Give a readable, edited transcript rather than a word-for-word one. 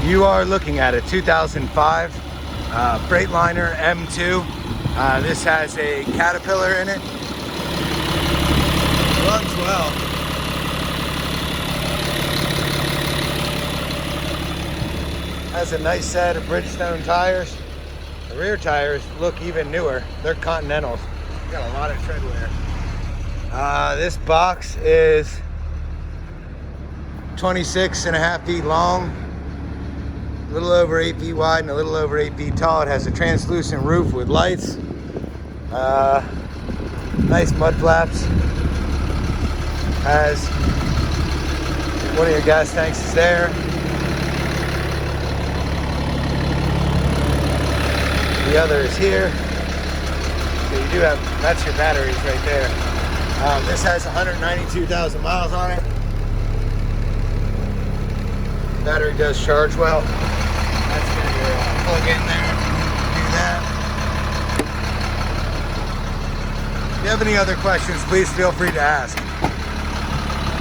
You are looking at a 2005 Freightliner M2. This has a Caterpillar in it. Runs well. Has a nice set of Bridgestone tires. The rear tires look even newer. They're Continentals. Got a lot of tread wear. This box is 26.5 feet long, a little over 8 feet wide and a little over 8 feet tall. It has a translucent roof with lights, nice mud flaps. Has one of your gas tanks is there. The other is here. So you do have, that's your batteries right there. This has 192,000 miles on it. Battery does charge well. That's gonna plug in there, do that. If you have any other questions, please feel free to ask.